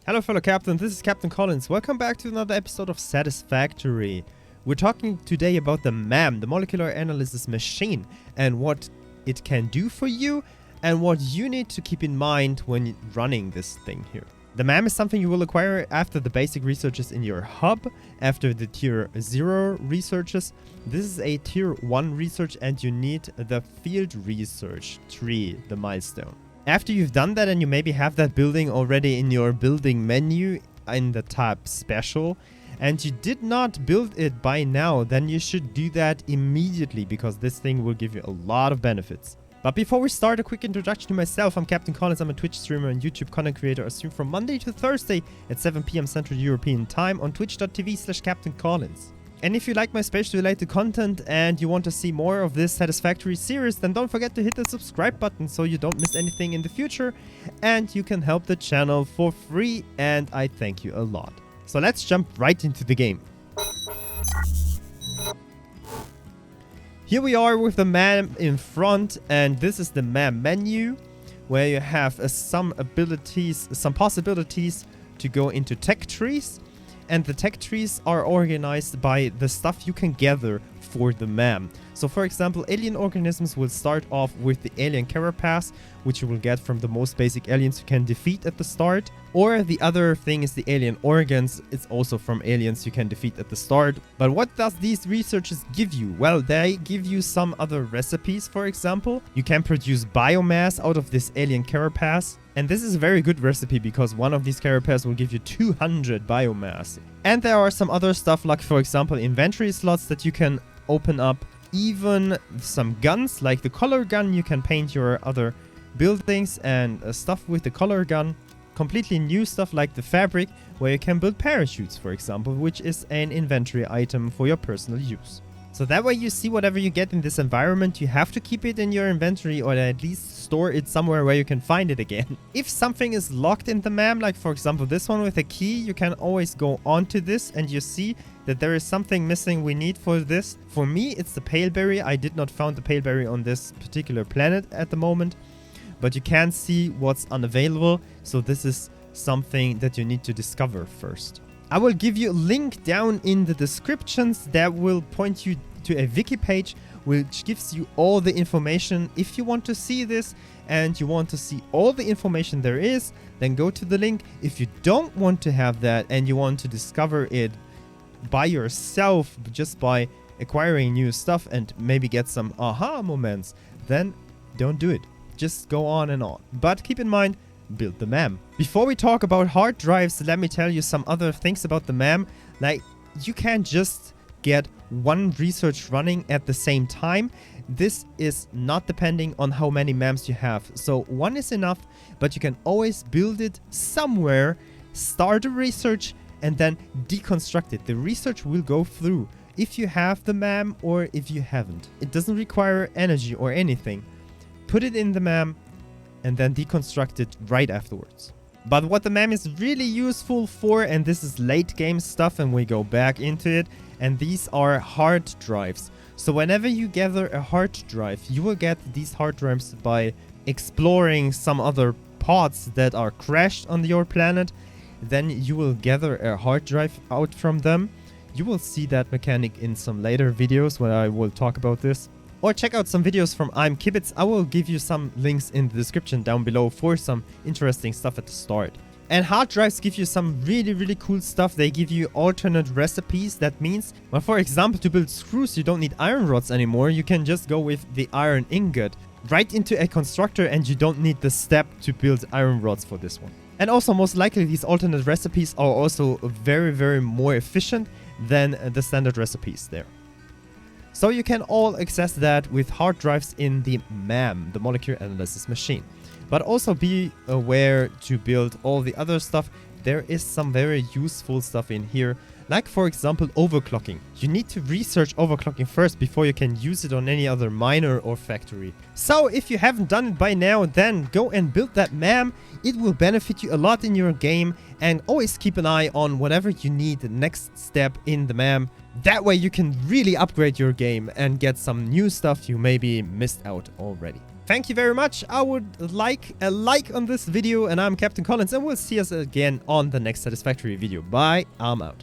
Hello fellow Captain, this is Captain Collins. Welcome back to another episode of Satisfactory. We're talking today about the M.A.M, the Molecular Analysis Machine, and what it can do for you, and what you need to keep in mind when running this thing here. The M.A.M is something you will acquire after the basic researches in your hub, after the tier 0 researches. This is a tier 1 research and you need the field research tree, the milestone. After you've done that and you maybe have that building already in your building menu in the tab special, and you did not build it by now, then you should do that immediately because this thing will give you a lot of benefits. But before we start, a quick introduction to myself. I'm Captain Collins. I'm a Twitch streamer and YouTube content creator. I stream from Monday to Thursday at 7 PM Central European Time on twitch.tv/CaptainCollins. And if you like my space-related content and you want to see more of this Satisfactory series, then don't forget to hit the subscribe button so you don't miss anything in the future. And you can help the channel for free, and I thank you a lot. So let's jump right into the game. Here we are with the M.A.M in front, and this is the M.A.M menu, where you have some possibilities to go into tech trees. And the tech trees are organized by the stuff you can gather for the M.A.M. So for example, alien organisms will start off with the alien carapace, which you will get from the most basic aliens you can defeat at the start. Or the other thing is the alien organs. It's also from aliens you can defeat at the start. But what does these researches give you? Well, they give you some other recipes. For example, you can produce biomass out of this alien carapace. And this is a very good recipe because one of these carapaces will give you 200 biomass. And there are some other stuff like, for example, inventory slots that you can open up. Even some guns like the color gun. You can paint your other buildings and stuff with the color gun. Completely new stuff like the fabric, where you can build parachutes, for example, which is an inventory item for your personal use. So that way you see whatever you get in this environment, you have to keep it in your inventory or at least store it somewhere where you can find it again. If something is locked in the M.A.M, like for example this one with a key, you can always go onto this and you see that there is something missing we need for this. For me, it's the paleberry. I did not found the paleberry on this particular planet at the moment, but you can see what's unavailable. So this is something that you need to discover first. I will give you a link down in the descriptions that will point you to a wiki page which gives you all the information. If you want to see this and you want to see all the information there is, then go to the link. If you don't want to have that and you want to discover it by yourself just by acquiring new stuff and maybe get some aha moments, then don't do it. Just go on and on. But keep in mind, build the M.A.M. Before we talk about hard drives, let me tell you some other things about the M.A.M. Like, you can't just get one research running at the same time. This is not depending on how many M.A.Ms you have. So one is enough, but you can always build it somewhere, start a research, and then deconstruct it. The research will go through if you have the M.A.M or if you haven't. It doesn't require energy or anything. Put it in the M.A.M and then deconstruct it right afterwards. But what the M.A.M is really useful for, and this is late game stuff and we go back into it, and these are hard drives. So whenever you gather a hard drive, you will get these hard drives by exploring some other pods that are crashed on your planet. Then you will gather a hard drive out from them. You will see that mechanic in some later videos where I will talk about this. Or check out some videos from M.A.M Kibitz. I will give you some links in the description down below for some interesting stuff at the start. And hard drives give you some really cool stuff. They give you alternate recipes. That means, well, for example, to build screws, you don't need iron rods anymore. You can just go with the iron ingot right into a constructor and you don't need the step to build iron rods for this one. And also, most likely, these alternate recipes are also very more efficient than the standard recipes there. So you can all access that with hard drives in the M.A.M, the Molecular Analysis Machine. But also be aware to build all the other stuff. There is some very useful stuff in here, like for example overclocking. You need to research overclocking first before you can use it on any other miner or factory. So if you haven't done it by now, then go and build that M.A.M. It will benefit you a lot in your game, and always keep an eye on whatever you need the next step in the M.A.M. That way you can really upgrade your game and get some new stuff you maybe missed out already. Thank you very much. I would like a like on this video, and I'm Captain Collins, and we'll see us again on the next Satisfactory video. Bye. I'm out.